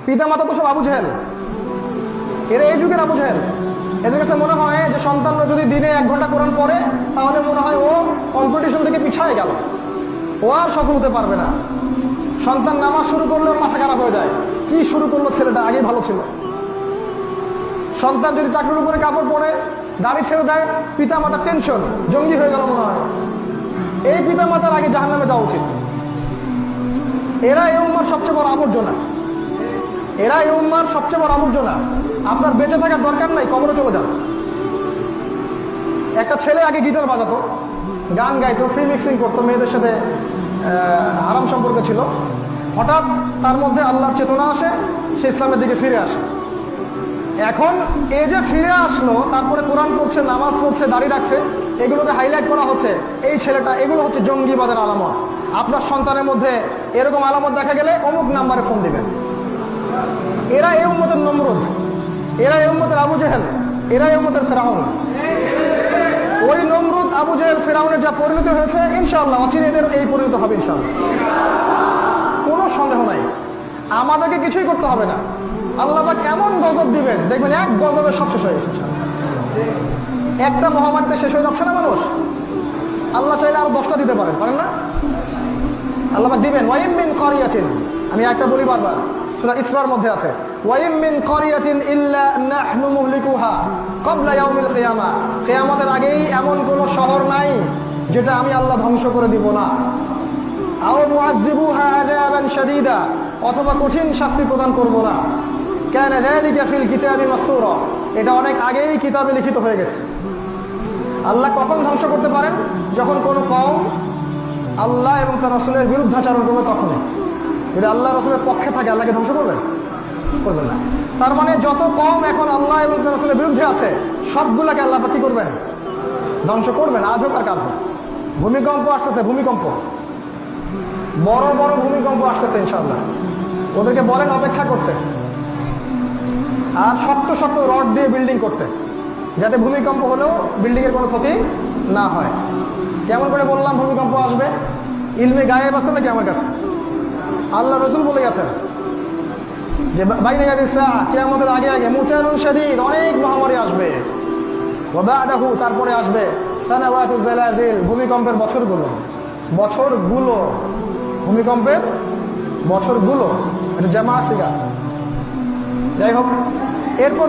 পিতা মাতা তো সব আবু জেহেল, এরা এই যুগের আবু জেহেল। এদের কাছে মনে হয় যে সন্তানরা যদি দিনে 1 ঘন্টা কোরআন পড়ে তাহলে মনে হয় ও কম্পিটিশন থেকে পিছায় গেল, ও আর সফল হতে পারবে না। সন্তান নামাজ শুরু করলে ওর মাথা খারাপ হয়ে যায়, কি শুরু করলো ছেলেটা, আগেই ভালো ছিল। সন্তান যদি চাকরির উপরে কাপড় পরে দাড়ি ছেড়ে দেয়, পিতা মাতার টেনশন, জঙ্গি হয়ে গেল মনে হয়। এই পিতা মাতার আগে জাহান্নামে যাওয়া উচিত। এরা এই উম্মার সবচেয়ে বড় আবর্জনা, এরা এই উম্মার সবচেয়ে বড় আবর্জনা। আপনার বেঁচে থাকার দরকার নাই, কবরে চলে যান। একটা ছেলে আগে গিটার বাজাতো, গান গাইতো, ফ্রি মিক্সিং করতো, মেয়েদের সাথে হারাম সম্পর্ক ছিল। হঠাৎ তার মধ্যে আল্লাহর চেতনা আসে, সে ইসলামের দিকে ফিরে আসে। এখন এই যে ফিরে আসলো, তারপরে কোরআন পড়ছে, নামাজ পড়ছে, দাড়ি রাখছে, এগুলোকে হাইলাইট করা হচ্ছে এই ছেলেটা, এগুলো হচ্ছে জঙ্গিবাদের আলামত। আপনার সন্তানের মধ্যে এরকম আলামত দেখা গেলে অমুক নাম্বারে ফোন দিবেন। এরা এই উম্মতের নমরুদ, এরা এই উম্মতের আবু জেহেল, এরা এই উম্মতের ফেরাউন। ওই নমরুদ, আবু জেহেল, ফেরাউনের যা পরিণতি হয়েছে, ইনশাআল্লাহ অচিরেদের এই পরিণত হবে ইনশাআল্লাহ, কোনো সন্দেহ নাই। আমাদেরকে কিছুই করতে হবে না। আল্লাহ পাক কেমন গজব দিবেন দেখবেন, এক গজবে সব শেষ হয়ে গেছে। একটা মহামারীতে শেষ হয়ে যাচ্ছে না মানুষ, আল্লাহ চাইলে আরো 10টা দিতে পারেন, পারেন না? আল্লাহ পাক দিবেন। ওয়াইম মিন কারিয়াতিন, আমি একটা বলি বারবার, সূরা ইসরার মধ্যে আছে, ওয়াইম মিন কারিয়াতিন ইল্লা নাহনু মুহলিকুহা ক্বাবলা ইয়াউমিল কিয়ামা। কিয়ামতের আগেই এমন কোন শহর নাই যেটা আমি আল্লাহ ধ্বংস করে দিব না। আও মুআযযিবুহা আযাবান শাদীদা, অথবা কঠিন শাস্তি প্রদান করব না। কানা যালিকা ফিল কিতাবি মাসতুরা, এটা অনেক আগেই কিতাবে লিখিত হয়ে গেছে। আল্লাহ কখন ধ্বংস করতে পারেন? যখন কোনো কওম আল্লাহ এবং তার রাসূলের বিরুদ্ধাচরণ করবে, তখনই। যদি আল্লাহ রাসূলের পক্ষে থাকে, আল্লাহকে ধ্বংস করবেন? করবেন না। তার মানে যত কওম এখন আল্লাহ এবং তার রাসূলের বিরুদ্ধে আছে, সবগুলাকে আল্লাহ কি করবেন? ধ্বংস করবেন, আজ হোক আর কাল হোক। ভূমিকম্প আসতেছে, ভূমিকম্প, বড় বড় ভূমিকম্প আসতেছে ইনশাআল্লাহ। ওদেরকে বলেন অপেক্ষা করতে, আর শক্ত শক্ত রড দিয়ে বিল্ডিং করতে, যাতে ভূমিকম্প হলেও বিল্ডিং এর কোনো ক্ষতি না হয়। কেমন করে বললাম ভূমিকম্প আসবে? ইলমে গায়েব আছে নাকি আমার কাছে? আল্লাহ রাসূল বলে গেছেন যে বাইনা ইয়াদিস সাআ, কিয়ামতের আগে আগে মুতানুন শাদীদ, অনেক মহামারী আসবে। ওয়া বা'দাহু, তারপরে আসবে সানাওয়াতুজ জালাজিল, ভূমিকম্পের বছরগুলো, বছরগুলো, ভূমিকম্পের বছরগুলো। এটা জামা সিগা। যাই হোক, এরপর